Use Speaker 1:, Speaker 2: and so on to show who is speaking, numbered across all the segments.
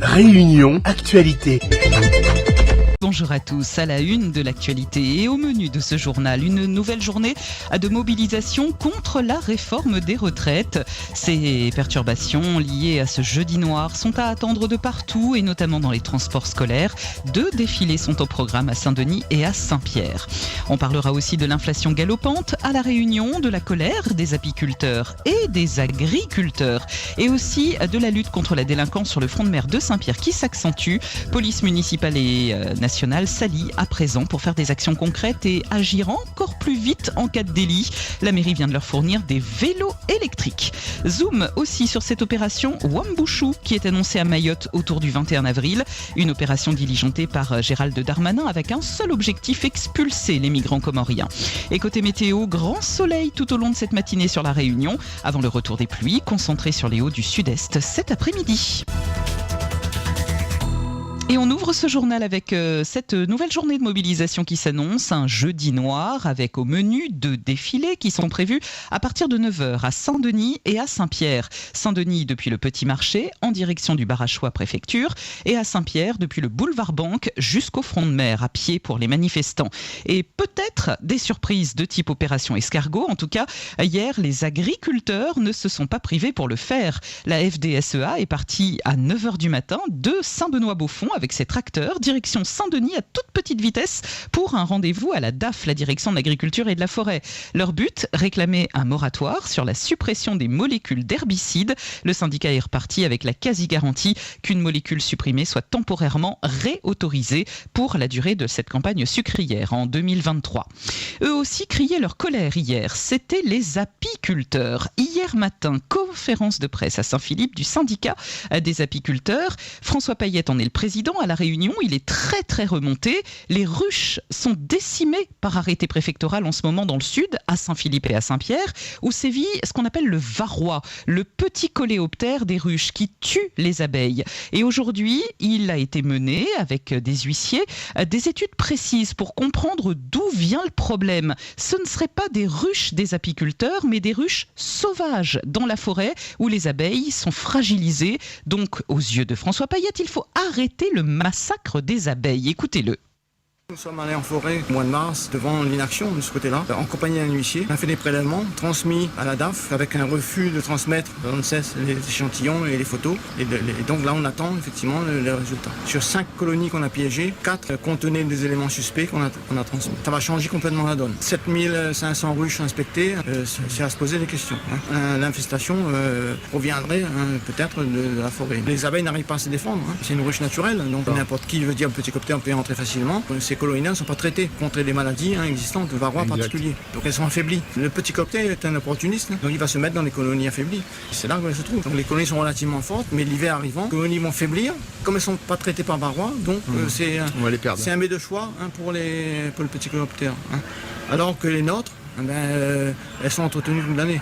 Speaker 1: Réunion Actualité.
Speaker 2: Bonjour à tous, à la une de l'actualité et au menu de ce journal, une nouvelle journée de mobilisation contre la réforme des retraites. Ces perturbations liées à ce jeudi noir sont à attendre de partout et notamment dans les transports scolaires. 2 défilés sont au programme à Saint-Denis et à Saint-Pierre. On parlera aussi de l'inflation galopante à La Réunion, de la colère des apiculteurs et des agriculteurs et aussi de la lutte contre la délinquance sur le front de mer de Saint-Pierre qui s'accentue. Police municipale et nationale s'allie à présent pour faire des actions concrètes et agir encore plus vite en cas de délit. La mairie vient de leur fournir des vélos électriques. Zoom aussi sur cette opération Wambushu qui est annoncée à Mayotte autour du 21 avril. Une opération diligentée par Gérald Darmanin avec un seul objectif, expulser les migrants comoriens. Et côté météo, grand soleil tout au long de cette matinée sur la Réunion avant le retour des pluies concentrées sur les hauts du sud-est cet après-midi. Et on ouvre ce journal avec cette nouvelle journée de mobilisation qui s'annonce, un jeudi noir avec au menu 2 défilés qui sont prévus à partir de 9h à Saint-Denis et à Saint-Pierre. Saint-Denis depuis le Petit Marché en direction du Barachois préfecture et à Saint-Pierre depuis le boulevard Banque jusqu'au front de mer à pied pour les manifestants. Et peut-être des surprises de type opération escargot. En tout cas, hier, les agriculteurs ne se sont pas privés pour le faire. La FDSEA est partie à 9h du matin de Saint-Benoît-Beaufond avec ses tracteurs, direction Saint-Denis à toute petite vitesse pour un rendez-vous à la DAF, la direction de l'agriculture et de la forêt. Leur but, réclamer un moratoire sur la suppression des molécules d'herbicides. Le syndicat est reparti avec la quasi-garantie qu'une molécule supprimée soit temporairement réautorisée pour la durée de cette campagne sucrière en 2023. Eux aussi criaient leur colère hier. C'était les apiculteurs. Hier matin, conférence de presse à Saint-Philippe du syndicat des apiculteurs. François Payette en est le président. À La Réunion, il est très remonté. Les ruches sont décimées par arrêté préfectoral en ce moment dans le sud, à Saint-Philippe et à Saint-Pierre, où sévit ce qu'on appelle le varroa, le petit coléoptère des ruches qui tue les abeilles. Et aujourd'hui, il a été mené avec des huissiers des études précises pour comprendre d'où vient le problème. Ce ne seraient pas des ruches des apiculteurs, mais des ruches sauvages dans la forêt où les abeilles sont fragilisées. Donc, aux yeux de François Payette, il faut arrêter le massacre des abeilles. Écoutez-le.
Speaker 3: Nous sommes allés en forêt au mois de mars devant l'inaction de ce côté-là, en compagnie d'un huissier. On a fait des prélèvements transmis à la DAF avec un refus de transmettre on ne cesse les échantillons et les photos. Et donc là, on attend effectivement les résultats. Sur 5 colonies qu'on a piégées, 4 contenaient des éléments suspects qu'on a transmis. Ça va changer complètement la donne. 7500 ruches inspectées, c'est à se poser des questions. L'infestation proviendrait peut-être de la forêt. Les abeilles n'arrivent pas à se défendre. C'est une ruche naturelle, donc n'importe qui veut dire petit cocktail peut y entrer facilement. Ces colonies ne sont pas traitées contre des maladies existantes, de varroa en particulier. Donc elles sont affaiblies. Le petit cocktail est un opportuniste, donc il va se mettre dans les colonies affaiblies. C'est là où elles se trouvent. Donc les colonies sont relativement fortes, mais l'hiver arrivant, les colonies vont faiblir. Comme elles ne sont pas traitées par varroa, donc c'est un mets de choix pour le petit coléoptère. Alors que les nôtres, elles sont entretenues toute l'année.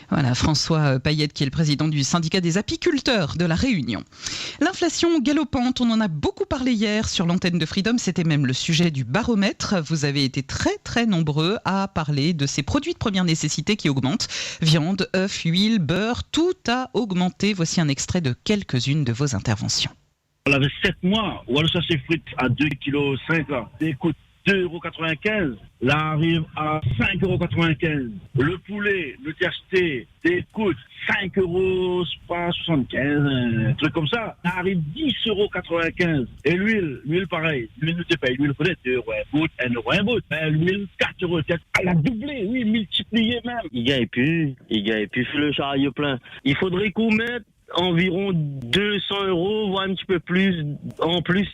Speaker 2: Voilà, François Payette qui est le président du syndicat des apiculteurs de La Réunion. L'inflation galopante, on en a beaucoup parlé hier sur l'antenne de Freedom, c'était même le sujet du baromètre. Vous avez été très nombreux à parler de ces produits de première nécessité qui augmentent. Viande, œufs, huile, beurre, tout a augmenté. Voici un extrait de quelques-unes de vos interventions.
Speaker 4: On avait 7 mois, ou alors ça c'est frites à 2,5 kg là. Écoute, 2,95 €, là arrive à 5,95 €. Le poulet, le THT, écoute, 5,75 €, un truc comme ça, là arrive 10,95 €. Et l'huile pareil, l'huile ne paye, l'huile peut être 2 € un bout, 1 € un bout. L'huile, 4 €, elle a doublé, oui, multiplié même.
Speaker 5: Il gagne plus sur le chariot plein. Il faudrait qu'on mette environ 200 €, voire un petit peu plus, en plus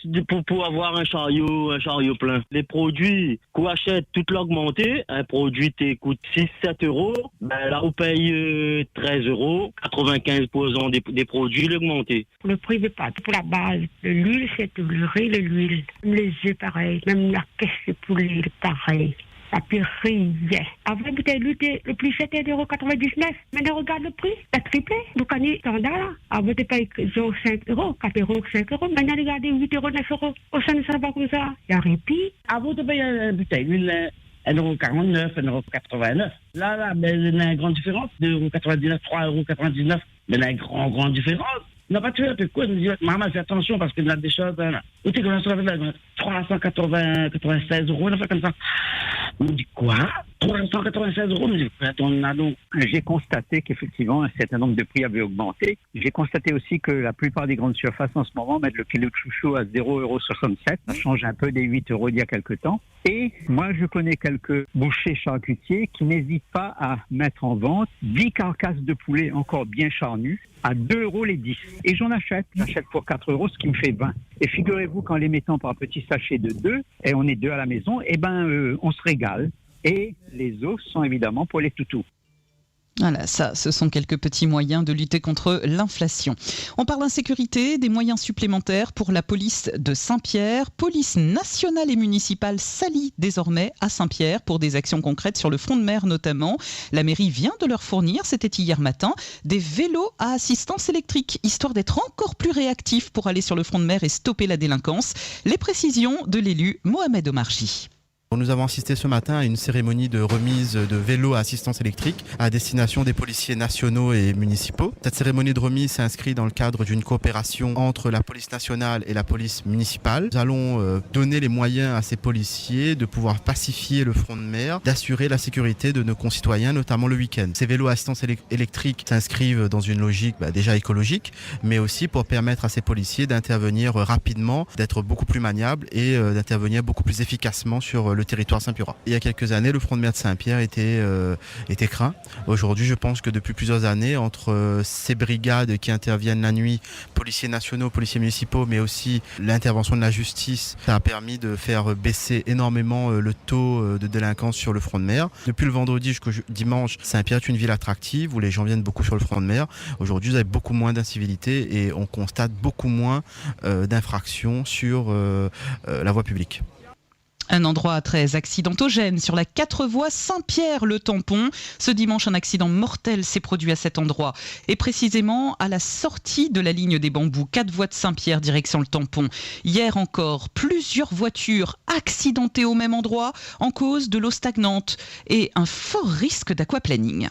Speaker 5: pour avoir un chariot plein. Les produits qu'on achète, tout l'augmenté. Un produit te coûte 6-7 €. Là, on paye 13 €, 95% des produits l'augmenté.
Speaker 6: Le prix de pâte pour la base. L'huile, c'est tout. Le riz, l'huile. Les œufs, pareil. Même la caisse de poulet, pareil. La purée, yes. Avant, la bouteille d'huile, le prix c'était 1,99 €. Maintenant, regarde le prix, ça a triplé. Donc, on est standard là. Avant, tu payes 5 €, 4 €, 5 €. Maintenant, regardez, 8 €, 9 €. Oh, ça ne sera pas comme ça. Il y a répit.
Speaker 4: Avant, tu payes une bouteille d'huile, 1,49 €, 1,89 €. Là, il y a une grande différence. 2,99 €, 3,99 €. Mais il y a une grande différence. n'a pas tué un peu quoi. Je me dis, maman, fais attention parce qu'il y a des choses. Où tu commences avec 396 euros, une affaire comme ça. On me dit quoi? 396 euros? Je me dis, on a donc.
Speaker 7: J'ai constaté qu'effectivement, un certain nombre de prix avaient augmenté. J'ai constaté aussi que la plupart des grandes surfaces en ce moment mettent le kilo de chouchou à 0,67 €. Ça change un peu des 8 € d'il y a quelque temps. Et moi, je connais quelques bouchers charcutiers qui n'hésitent pas à mettre en vente 10 carcasses de poulet encore bien charnues à 2 € les 10. Et j'achète pour 4 €, ce qui me fait 20. Et figurez-vous qu'en les mettant par petits sachets de 2, et on est 2 à la maison, on se régale. Et les os sont évidemment pour les toutous.
Speaker 2: Voilà, ça, ce sont quelques petits moyens de lutter contre l'inflation. On parle d'insécurité, des moyens supplémentaires pour la police de Saint-Pierre. Police nationale et municipale s'allie désormais à Saint-Pierre pour des actions concrètes sur le front de mer notamment. La mairie vient de leur fournir, c'était hier matin, des vélos à assistance électrique, histoire d'être encore plus réactifs pour aller sur le front de mer et stopper la délinquance. Les précisions de l'élu Mohamed Omarji.
Speaker 8: Nous avons assisté ce matin à une cérémonie de remise de vélos à assistance électrique à destination des policiers nationaux et municipaux. Cette cérémonie de remise s'inscrit dans le cadre d'une coopération entre la police nationale et la police municipale. Nous allons donner les moyens à ces policiers de pouvoir pacifier le front de mer, d'assurer la sécurité de nos concitoyens, notamment le week-end. Ces vélos à assistance électrique s'inscrivent dans une logique déjà écologique, mais aussi pour permettre à ces policiers d'intervenir rapidement, d'être beaucoup plus maniables et d'intervenir beaucoup plus efficacement sur le territoire Saint-Pierrois. Il y a quelques années, le front de mer de Saint-Pierre était craint. Aujourd'hui, je pense que depuis plusieurs années, entre ces brigades qui interviennent la nuit, policiers nationaux, policiers municipaux, mais aussi l'intervention de la justice, ça a permis de faire baisser énormément le taux de délinquance sur le front de mer. Depuis le vendredi jusqu'au dimanche, Saint-Pierre est une ville attractive où les gens viennent beaucoup sur le front de mer. Aujourd'hui, vous avez beaucoup moins d'incivilité et on constate beaucoup moins d'infractions sur la voie publique.
Speaker 2: Un endroit très accidentogène sur la 4 voies Saint-Pierre-le-Tampon. Ce dimanche, un accident mortel s'est produit à cet endroit. Et précisément à la sortie de la ligne des Bambous, 4 voies de Saint-Pierre, direction le Tampon. Hier encore, plusieurs voitures accidentées au même endroit en cause de l'eau stagnante et un fort risque d'aquaplaning.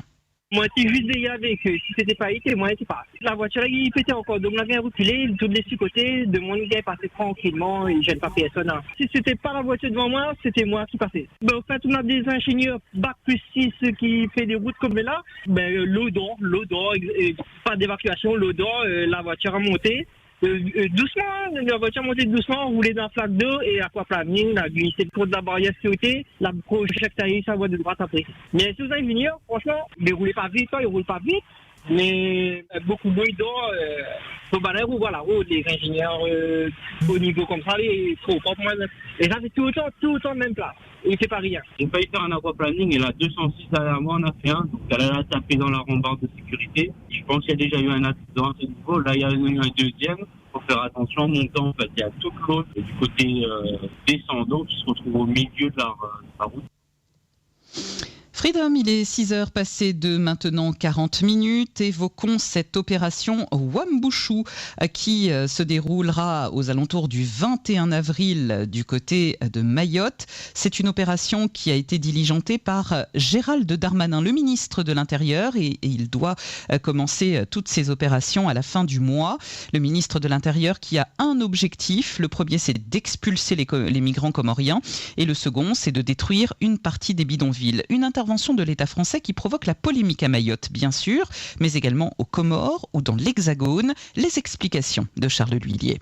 Speaker 9: Moi, j'étais juste déjà avec eux. Si c'était pas été, moi, j'étais pas. La voiture, il pétait encore. Donc, on a bien reculé, tous les 6 côtés. De mon gars, il passait tranquillement. Il ne gêne pas personne. Si c'était pas la voiture devant moi, c'était moi qui passais. En fait, on a des ingénieurs Bac +6 qui fait des routes comme là. L'odeur, pas d'évacuation, l'odeur, la voiture a monté. Doucement, la voiture montait doucement, on roulait dans la flaque d'eau et aquaplaning, a glissé le cours de la barrière de sécurité, la projectaire sa voie de droite après. Mais si vous allez venir, franchement, ne roulez pas vite, il ne roule pas vite, mais beaucoup de bruit d'eau, faut barrer ou voilà, les ingénieurs au niveau comme ça, il faut pas moins. Et ça c'est tout le temps même place. Il ne fait pas rien.
Speaker 5: J'ai failli faire un aquaplaning et la 206 derrière moi en a fait un. Donc elle a tapé dans la rambarde de sécurité. Je pense qu'il y a déjà eu un accident à ce niveau. Là, il y a eu un deuxième. Il faut faire attention. En montant, en fait, il y a toute l'eau du côté descendant qui se retrouve au milieu de la route.
Speaker 2: Freedom, il est 6h passé de maintenant 40 minutes. Évoquons cette opération Wambushu qui se déroulera aux alentours du 21 avril du côté de Mayotte. C'est une opération qui a été diligentée par Gérald Darmanin, le ministre de l'Intérieur, et il doit commencer toutes ces opérations à la fin du mois. Le ministre de l'Intérieur qui a un objectif. Le premier, c'est d'expulser les migrants comoriens et le second, c'est de détruire une partie des bidonvilles. Une intervention de l'État français qui provoque la polémique à Mayotte, bien sûr, mais également aux Comores ou dans l'Hexagone. Les explications de Charles L'Huillier.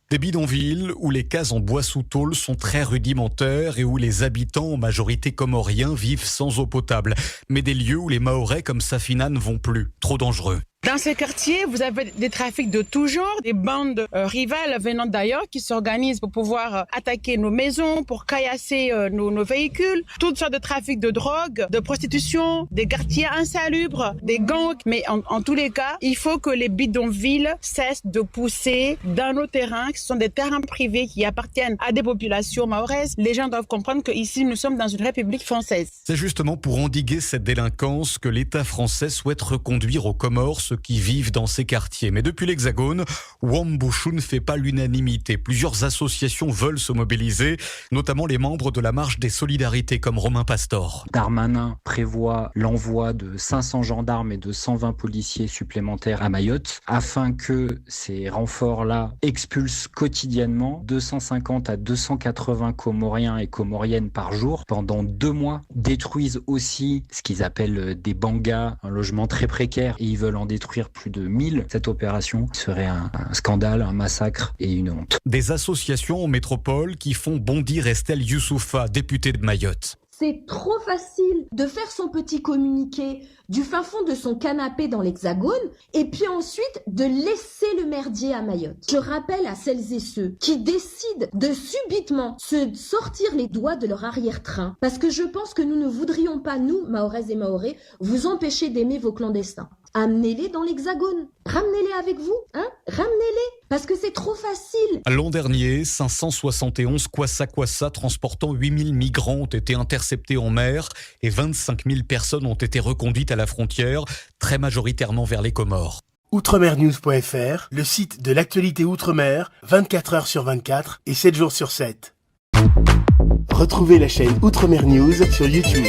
Speaker 10: Des bidonvilles où les cases en bois sous tôle sont très rudimentaires et où les habitants, en majorité comoriens, vivent sans eau potable. Mais des lieux où les Mahorais comme Safina ne vont plus. Trop dangereux.
Speaker 11: Dans ces quartiers, vous avez des trafics de tout genre, des bandes rivales venant d'ailleurs qui s'organisent pour pouvoir attaquer nos maisons, pour caillasser nos véhicules, toutes sortes de trafics de drogue, de prostitution, des quartiers insalubres, des gangs. Mais en tous les cas, il faut que les bidonvilles cessent de pousser dans nos terrains, qui sont des terrains privés qui appartiennent à des populations mahoraises. Les gens doivent comprendre qu'ici, nous sommes dans une république française.
Speaker 10: C'est justement pour endiguer cette délinquance que l'État français souhaite reconduire aux Comores ceux qui vivent dans ces quartiers. Mais depuis l'Hexagone, Wambushu ne fait pas l'unanimité. Plusieurs associations veulent se mobiliser, notamment les membres de la Marche des Solidarités comme Romain Pastor.
Speaker 12: Darmanin prévoit l'envoi de 500 gendarmes et de 120 policiers supplémentaires à Mayotte afin que ces renforts-là expulsent quotidiennement 250 à 280 Comoriens et Comoriennes par jour pendant 2 mois, détruisent aussi ce qu'ils appellent des bangas, un logement très précaire, et ils veulent en détruire plus de 1000. Cette opération serait un scandale, un massacre et une honte.
Speaker 10: Des associations en métropole qui font bondir Estelle Youssoufa, députée de Mayotte.
Speaker 13: C'est trop facile de faire son petit communiqué du fin fond de son canapé dans l'Hexagone et puis ensuite de laisser le merdier à Mayotte. Je rappelle à celles et ceux qui décident de subitement se sortir les doigts de leur arrière-train parce que je pense que nous ne voudrions pas, nous, Mahoraises et Mahorais, vous empêcher d'aimer vos clandestins. Amenez-les dans l'Hexagone. Ramenez-les avec vous, hein? Ramenez-les, parce que c'est trop facile.
Speaker 10: L'an dernier, 571 kwassa-kwassa transportant 8000 migrants ont été interceptés en mer et 25 000 personnes ont été reconduites à la frontière, très majoritairement vers les Comores.
Speaker 1: Outremernews.fr, le site de l'actualité Outre-mer, 24 heures sur 24 et 7 jours sur 7. Retrouvez la chaîne Outremer News sur YouTube.